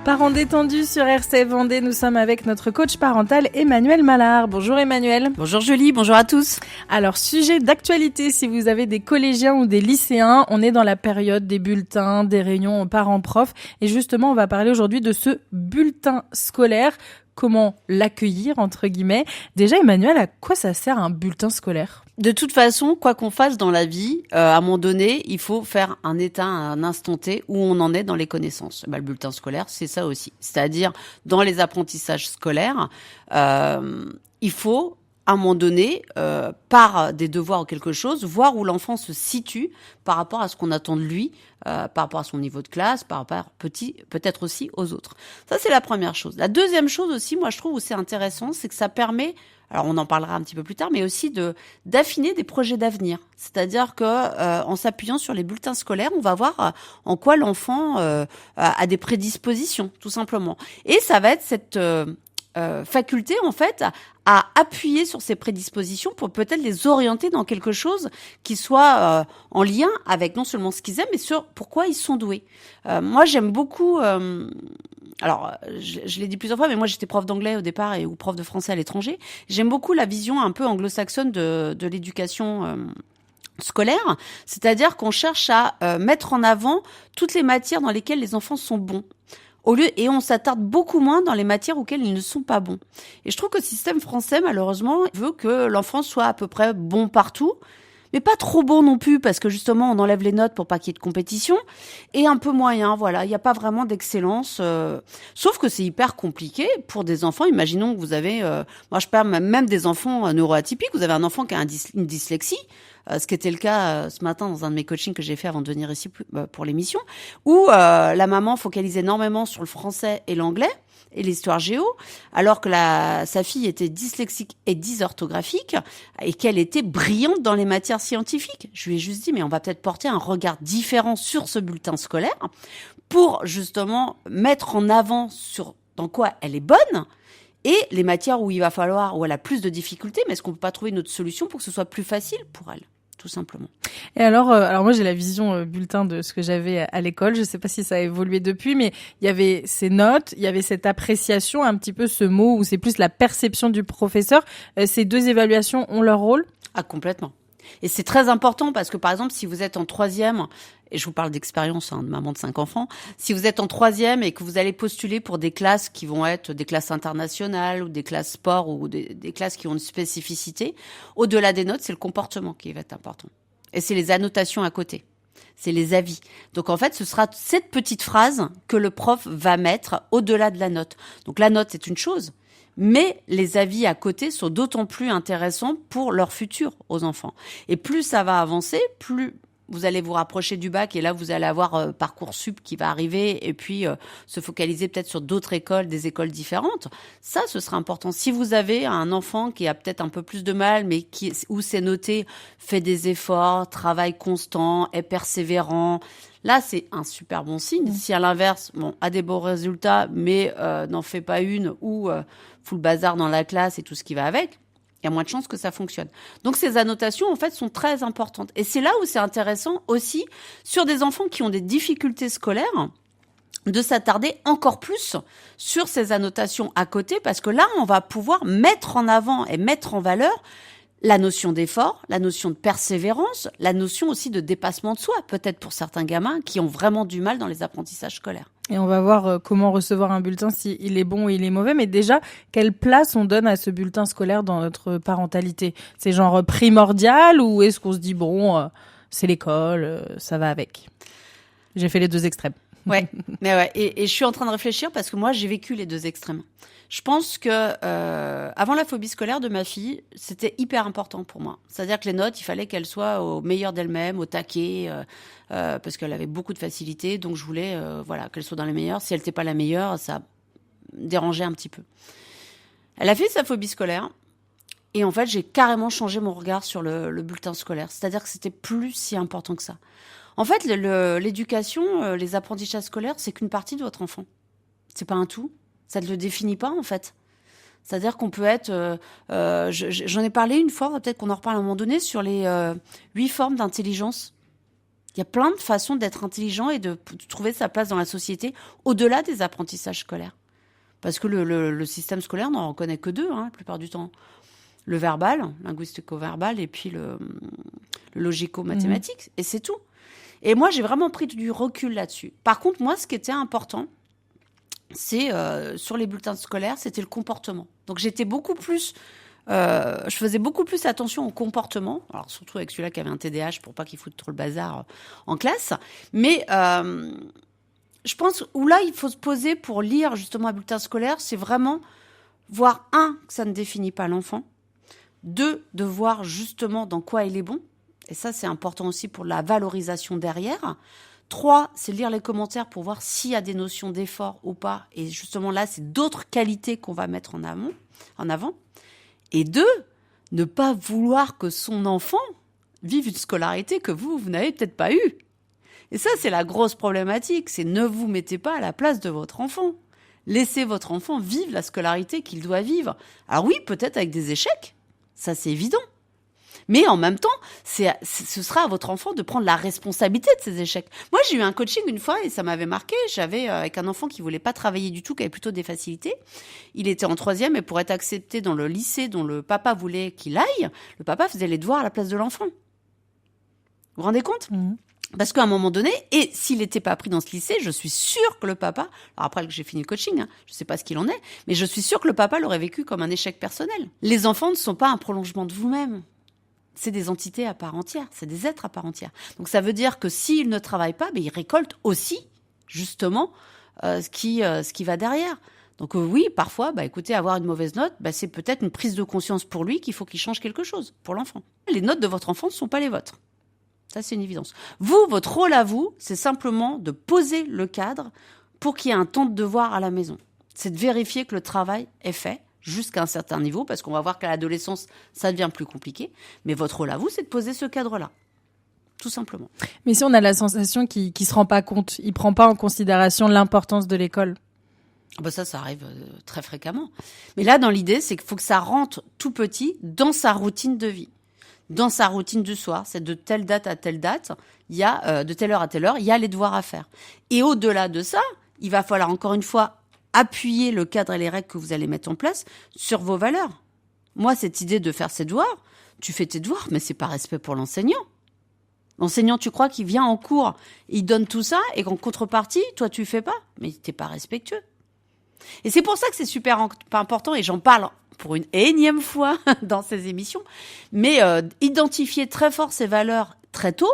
Parents détendus sur RCF Vendée, nous sommes avec notre coach parental Emmanuel Mallard. Bonjour Emmanuel. Bonjour Julie, bonjour à tous. Alors, sujet d'actualité, si vous avez des collégiens ou des lycéens, on est dans la période des bulletins, des réunions parents-profs. Et justement, on va parler aujourd'hui de ce bulletin scolaire. Comment l'accueillir, entre guillemets. Déjà, Emmanuel, à quoi ça sert un bulletin scolaire ? De toute façon, quoi qu'on fasse dans la vie, à un moment donné, il faut faire un état à un instant T où on en est dans les connaissances. Le bulletin scolaire, c'est ça aussi. C'est-à-dire, dans les apprentissages scolaires, il faut, à un moment donné, par des devoirs ou quelque chose, voir où l'enfant se situe par rapport à ce qu'on attend de lui, par rapport à son niveau de classe, par rapport peut-être aussi aux autres. Ça, c'est la première chose. La deuxième chose aussi, moi, je trouve où c'est intéressant, c'est que ça permet, alors on en parlera un petit peu plus tard, mais aussi d'affiner des projets d'avenir. C'est-à-dire que en s'appuyant sur les bulletins scolaires, on va voir en quoi l'enfant a des prédispositions, tout simplement. Et ça va être cette faculté, en fait, à appuyer sur ces prédispositions pour peut-être les orienter dans quelque chose qui soit en lien avec non seulement ce qu'ils aiment, mais sur pourquoi ils sont doués. Moi, j'aime beaucoup... alors, je l'ai dit plusieurs fois, mais moi, j'étais prof d'anglais au départ ou prof de français à l'étranger. J'aime beaucoup la vision un peu anglo-saxonne de l'éducation scolaire, c'est-à-dire qu'on cherche à mettre en avant toutes les matières dans lesquelles les enfants sont bons. Et on s'attarde beaucoup moins dans les matières auxquelles ils ne sont pas bons. Et je trouve que le système français, malheureusement, veut que l'enfant soit à peu près bon partout, mais pas trop bon non plus, parce que justement, on enlève les notes pour pas qu'il y ait de compétition, et un peu moyen, voilà. Il n'y a pas vraiment d'excellence. Sauf que c'est hyper compliqué pour des enfants. Imaginons que vous avez, moi je parle même des enfants neuroatypiques, vous avez un enfant qui a une dyslexie, ce qui était le cas ce matin dans un de mes coachings que j'ai fait avant de venir ici pour l'émission, où la maman focalise énormément sur le français et l'anglais et l'histoire géo, alors que sa fille était dyslexique et dysorthographique et qu'elle était brillante dans les matières scientifiques. Je lui ai juste dit, mais on va peut-être porter un regard différent sur ce bulletin scolaire pour justement mettre en avant dans quoi elle est bonne et les matières où où elle a plus de difficultés, mais est-ce qu'on peut pas trouver une autre solution pour que ce soit plus facile pour elle ? Tout simplement. Et alors moi j'ai la vision bulletin de ce que j'avais à l'école. Je sais pas si ça a évolué depuis, mais il y avait ces notes, il y avait cette appréciation, un petit peu ce mot où c'est plus la perception du professeur. Ces deux évaluations ont leur rôle ? Ah, complètement. Et c'est très important parce que, par exemple, si vous êtes en troisième, et je vous parle d'expérience de maman de 5 enfants, si vous êtes en troisième et que vous allez postuler pour des classes qui vont être des classes internationales ou des classes sport ou des classes qui ont une spécificité, au-delà des notes, c'est le comportement qui va être important. Et c'est les annotations à côté. C'est les avis. Donc, en fait, ce sera cette petite phrase que le prof va mettre au-delà de la note. Donc, la note, c'est une chose. Mais les avis à côté sont d'autant plus intéressants pour leur futur aux enfants. Et plus ça va avancer, plus vous allez vous rapprocher du bac et là, vous allez avoir Parcoursup qui va arriver et puis se focaliser peut-être sur d'autres écoles, des écoles différentes. Ça, ce sera important. Si vous avez un enfant qui a peut-être un peu plus de mal, mais où c'est noté, fait des efforts, travail constant, est persévérant, là, c'est un super bon signe. Si à l'inverse, a des bons résultats, mais n'en fait pas une ou fout le bazar dans la classe et tout ce qui va avec, il y a moins de chances que ça fonctionne. Donc, ces annotations, en fait, sont très importantes. Et c'est là où c'est intéressant aussi, sur des enfants qui ont des difficultés scolaires, de s'attarder encore plus sur ces annotations à côté, parce que là, on va pouvoir mettre en avant et mettre en valeur la notion d'effort, la notion de persévérance, la notion aussi de dépassement de soi, peut-être pour certains gamins qui ont vraiment du mal dans les apprentissages scolaires. Et on va voir comment recevoir un bulletin, s'il est bon ou il est mauvais. Mais déjà, quelle place on donne à ce bulletin scolaire dans notre parentalité ? C'est genre primordial ou est-ce qu'on se dit, c'est l'école, ça va avec ? J'ai fait les deux extrêmes. Ouais, mais ouais. Et je suis en train de réfléchir parce que moi, j'ai vécu les deux extrêmes. Je pense que avant la phobie scolaire de ma fille, c'était hyper important pour moi. C'est-à-dire que les notes, il fallait qu'elles soient au meilleur d'elle-même, au taquet, parce qu'elle avait beaucoup de facilité. Donc je voulais, qu'elle soit dans les meilleures. Si elle n'était pas la meilleure, ça dérangeait un petit peu. Elle a fait sa phobie scolaire. Et en fait, j'ai carrément changé mon regard sur le bulletin scolaire. C'est-à-dire que c'était plus si important que ça. En fait, l'éducation, les apprentissages scolaires, c'est qu'une partie de votre enfant. C'est pas un tout. Ça ne le définit pas, en fait. C'est-à-dire qu'on peut être... j'en ai parlé une fois, peut-être qu'on en reparle à un moment donné, sur les 8 formes d'intelligence. Il y a plein de façons d'être intelligent et de trouver sa place dans la société au-delà des apprentissages scolaires. Parce que le système scolaire n'en reconnaît que deux, la plupart du temps. Le verbal, linguistico-verbal, et puis le logico-mathématique. Et c'est tout. Et moi, j'ai vraiment pris du recul là-dessus. Par contre, moi, ce qui était important, c'est sur les bulletins scolaires, c'était le comportement. Donc, j'étais beaucoup plus... je faisais beaucoup plus attention au comportement, alors surtout avec celui-là qui avait un TDAH pour pas qu'il foute trop le bazar en classe. Mais je pense où là il faut se poser pour lire justement un bulletin scolaire, c'est vraiment voir que ça ne définit pas l'enfant, 2, de voir justement dans quoi il est bon, et ça c'est important aussi pour la valorisation derrière. 3, c'est lire les commentaires pour voir s'il y a des notions d'effort ou pas, et justement là c'est d'autres qualités qu'on va mettre en avant. Et 2, ne pas vouloir que son enfant vive une scolarité que vous n'avez peut-être pas eue. Et ça, c'est la grosse problématique, c'est ne vous mettez pas à la place de votre enfant. Laissez votre enfant vivre la scolarité qu'il doit vivre. Alors oui, peut-être avec des échecs, ça c'est évident. Mais en même temps, ce sera à votre enfant de prendre la responsabilité de ses échecs. Moi, j'ai eu un coaching une fois et ça m'avait marqué. J'avais avec un enfant qui voulait pas travailler du tout, qui avait plutôt des facilités. Il était en 3e et pour être accepté dans le lycée dont le papa voulait qu'il aille, le papa faisait les devoirs à la place de l'enfant. Vous vous rendez compte ? Parce qu'à un moment donné, et s'il n'était pas pris dans ce lycée, je suis sûre que le papa, alors après que j'ai fini le coaching, je ne sais pas ce qu'il en est, mais je suis sûre que le papa l'aurait vécu comme un échec personnel. Les enfants ne sont pas un prolongement de vous-même. C'est des entités à part entière, c'est des êtres à part entière. Donc ça veut dire que s'ils ne travaillent pas, ils récoltent aussi, justement, ce qui va derrière. Donc oui, parfois, écoutez, avoir une mauvaise note, c'est peut-être une prise de conscience pour lui qu'il faut qu'il change quelque chose pour l'enfant. Les notes de votre enfant ne sont pas les vôtres. Ça, c'est une évidence. Vous, votre rôle à vous, c'est simplement de poser le cadre pour qu'il y ait un temps de devoir à la maison. C'est de vérifier que le travail est fait jusqu'à un certain niveau, parce qu'on va voir qu'à l'adolescence, ça devient plus compliqué. Mais votre rôle à vous, c'est de poser ce cadre-là. Tout simplement. Mais si on a la sensation qu'il se rend pas compte, il prend pas en considération l'importance de l'école. Ça arrive très fréquemment. Mais là, dans l'idée, c'est qu'il faut que ça rentre tout petit dans sa routine de vie. Dans sa routine du soir, c'est de telle date à telle date, il y a de telle heure à telle heure, il y a les devoirs à faire. Et au-delà de ça, il va falloir encore une fois appuyer le cadre et les règles que vous allez mettre en place sur vos valeurs. Moi, cette idée de faire ses devoirs, tu fais tes devoirs, mais c'est pas respect pour l'enseignant. L'enseignant, tu crois qu'il vient en cours, il donne tout ça, et qu'en contrepartie, toi, tu fais pas. Mais t'es pas respectueux. Et c'est pour ça que c'est super important, et j'en parle pour une énième fois dans ces émissions, mais identifier très fort ces valeurs très tôt,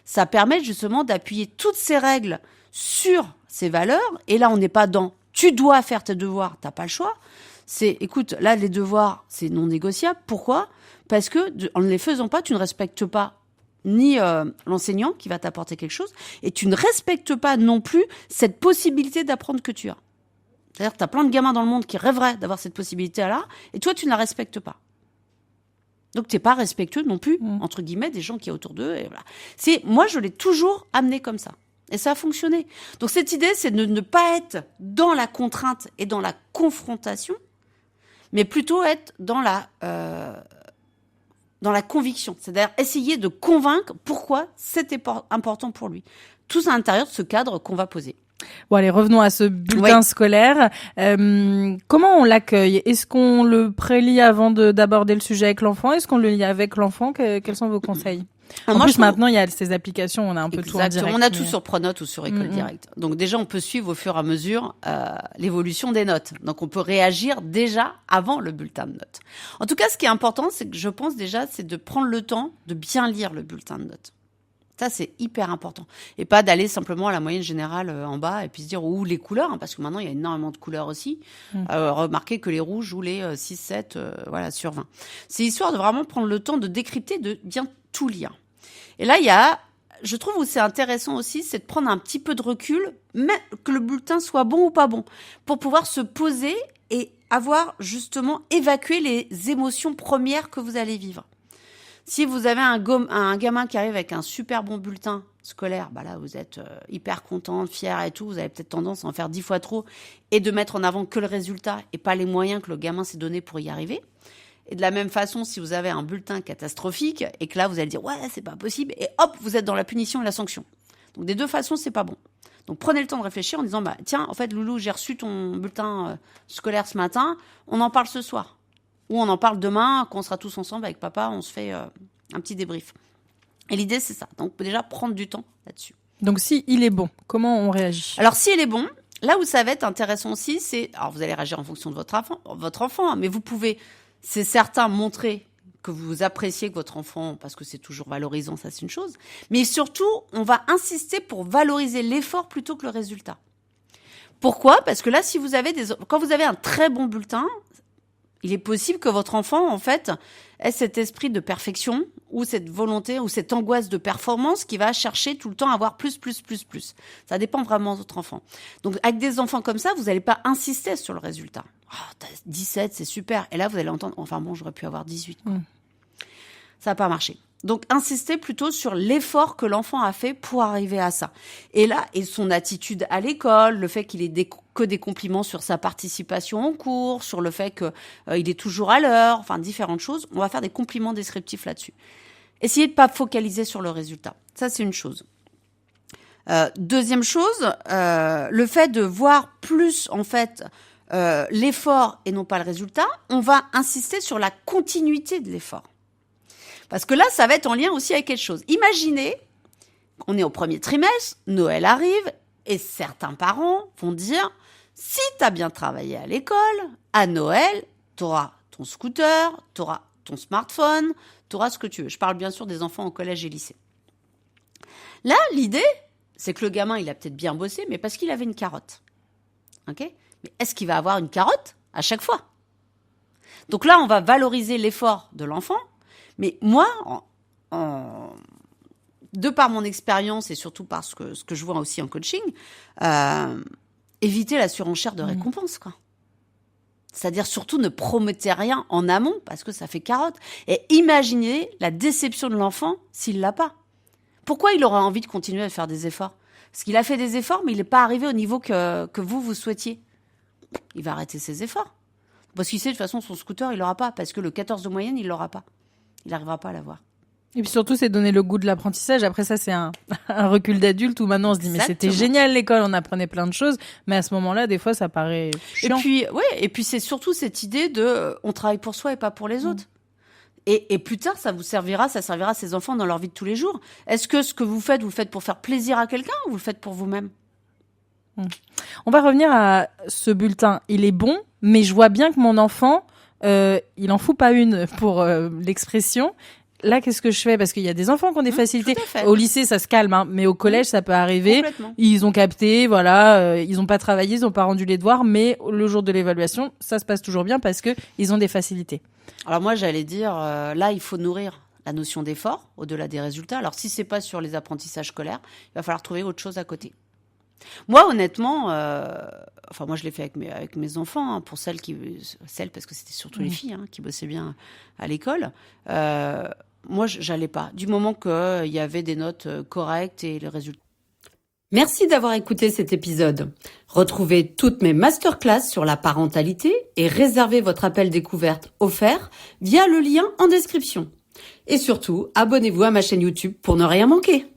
ça permet justement d'appuyer toutes ces règles sur ces valeurs, et là, on n'est pas dans « tu dois faire tes devoirs, t'as pas le choix ». C'est, écoute, là, les devoirs, c'est non négociable. Pourquoi ? Parce que en ne les faisant pas, tu ne respectes pas ni l'enseignant qui va t'apporter quelque chose, et tu ne respectes pas non plus cette possibilité d'apprendre que tu as. C'est-à-dire que tu as plein de gamins dans le monde qui rêveraient d'avoir cette possibilité-là, et toi, tu ne la respectes pas. Donc, tu n'es pas respectueux non plus, entre guillemets, des gens qui sont autour d'eux. Et voilà. Moi, je l'ai toujours amené comme ça. Et ça a fonctionné. Donc, cette idée, c'est de ne pas être dans la contrainte et dans la confrontation, mais plutôt être dans la conviction. C'est-à-dire essayer de convaincre pourquoi c'était important pour lui. Tout à l'intérieur de ce cadre qu'on va poser. Bon, allez, revenons à ce bulletin scolaire. Comment on l'accueille ? Est-ce qu'on le prélit avant d'aborder le sujet avec l'enfant ? Est-ce qu'on le lit avec l'enfant ? Quels sont vos conseils ? Maintenant, il y a ces applications, on a un peu tout en direct. On a tout sur Pronote ou sur École Directe. Donc déjà, on peut suivre au fur et à mesure l'évolution des notes. Donc on peut réagir déjà avant le bulletin de notes. En tout cas, ce qui est important, c'est que je pense déjà, c'est de prendre le temps de bien lire le bulletin de notes. Ça, c'est hyper important. Et pas d'aller simplement à la moyenne générale en bas et puis se dire, les couleurs, parce que maintenant, il y a énormément de couleurs aussi. Remarquez que les rouges ou les 6, 7, sur 20. C'est histoire de vraiment prendre le temps de décrypter, de bien tout lire. Et là, je trouve où c'est intéressant aussi, c'est de prendre un petit peu de recul, mais que le bulletin soit bon ou pas bon, pour pouvoir se poser et avoir justement évacué les émotions premières que vous allez vivre. Si vous avez un gamin qui arrive avec un super bon bulletin scolaire, là, vous êtes hyper content, fier et tout. Vous avez peut-être tendance à en faire 10 fois trop et de mettre en avant que le résultat et pas les moyens que le gamin s'est donné pour y arriver. Et de la même façon, si vous avez un bulletin catastrophique et que là, vous allez dire « ouais, c'est pas possible » et hop, vous êtes dans la punition et la sanction. Donc, des deux façons, c'est pas bon. Donc, prenez le temps de réfléchir en disant « tiens, en fait, Loulou, j'ai reçu ton bulletin scolaire ce matin, on en parle ce soir. » Ou on en parle demain, quand on sera tous ensemble avec papa, on se fait un petit débrief. Et l'idée, c'est ça. Donc, déjà, prendre du temps là-dessus. Donc, si il est bon, comment on réagit? Alors, si il est bon, là où ça va être intéressant aussi, c'est... Alors, vous allez réagir en fonction de votre enfant, mais vous pouvez, c'est certain, montrer que vous appréciez que votre enfant, parce que c'est toujours valorisant, ça c'est une chose. Mais surtout, on va insister pour valoriser l'effort plutôt que le résultat. Pourquoi? Parce que là, si vous avez quand vous avez un très bon bulletin, il est possible que votre enfant, en fait, ait cet esprit de perfection ou cette volonté ou cette angoisse de performance qui va chercher tout le temps à avoir plus. Ça dépend vraiment de votre enfant. Donc, avec des enfants comme ça, vous n'allez pas insister sur le résultat. Oh, t'as 17, c'est super. Et là, vous allez entendre, enfin bon, j'aurais pu avoir 18. Ça va pas marcher. Donc, insistez plutôt sur l'effort que l'enfant a fait pour arriver à ça. Et là, et son attitude à l'école, le fait qu'il ait que des compliments sur sa participation en cours, sur le fait qu'il est toujours à l'heure, enfin, différentes choses. On va faire des compliments descriptifs là-dessus. Essayez de pas focaliser sur le résultat. Ça, c'est une chose. Deuxième chose, le fait de voir plus, en fait, l'effort et non pas le résultat, on va insister sur la continuité de l'effort. Parce que là, ça va être en lien aussi avec quelque chose. Imaginez, on est au premier trimestre, Noël arrive, et certains parents vont dire, si tu as bien travaillé à l'école, à Noël, tu auras ton scooter, tu auras ton smartphone, tu auras ce que tu veux. Je parle bien sûr des enfants au collège et lycée. Là, l'idée, c'est que le gamin, il a peut-être bien bossé, mais parce qu'il avait une carotte. Ok ? Mais est-ce qu'il va avoir une carotte à chaque fois ? Donc là, on va valoriser l'effort de l'enfant. Mais moi, de par mon expérience et surtout par ce que je vois aussi en coaching, éviter la surenchère de récompense, quoi. C'est-à-dire surtout ne promettez rien en amont parce que ça fait carotte. Et imaginez la déception de l'enfant s'il l'a pas. Pourquoi il aura envie de continuer à faire des efforts? Parce qu'il a fait des efforts, mais il n'est pas arrivé au niveau que vous souhaitiez. Il va arrêter ses efforts. Parce qu'il sait de toute façon son scooter, il l'aura pas. Parce que le 14 de moyenne, il l'aura pas. Il n'arrivera pas à l'avoir. Et puis surtout, c'est donner le goût de l'apprentissage. Après ça, c'est un recul d'adulte où maintenant on se dit, mais c'était génial l'école, on apprenait plein de choses. Mais à ce moment-là, des fois, ça paraît chiant. Et puis c'est surtout cette idée de, on travaille pour soi et pas pour les autres. Et plus tard, ça servira à ces enfants dans leur vie de tous les jours. Est-ce que ce que vous le faites pour faire plaisir à quelqu'un ou vous le faites pour vous-même? On va revenir à ce bulletin. Il est bon, mais je vois bien que mon enfant, il en fout pas une pour l'expression. Là, qu'est-ce que je fais? Parce qu'il y a des enfants qui ont des facilités. Au lycée, ça se calme, hein, mais au collège, ça peut arriver. Ils ont capté, voilà, ils ont pas travaillé, ils ont pas rendu les devoirs, mais le jour de l'évaluation, ça se passe toujours bien parce que ils ont des facilités. Alors moi, j'allais dire, là, il faut nourrir la notion d'effort au-delà des résultats. Alors si c'est pas sur les apprentissages scolaires, il va falloir trouver autre chose à côté. Moi, honnêtement, moi je l'ai fait avec mes enfants, hein, pour celles parce que c'était surtout les filles, hein, qui bossaient bien à l'école. Moi, j'allais pas. Du moment qu'il y avait des notes correctes et les résultats. Merci d'avoir écouté cet épisode. Retrouvez toutes mes masterclass sur la parentalité et réservez votre appel découverte offert via le lien en description. Et surtout, abonnez-vous à ma chaîne YouTube pour ne rien manquer.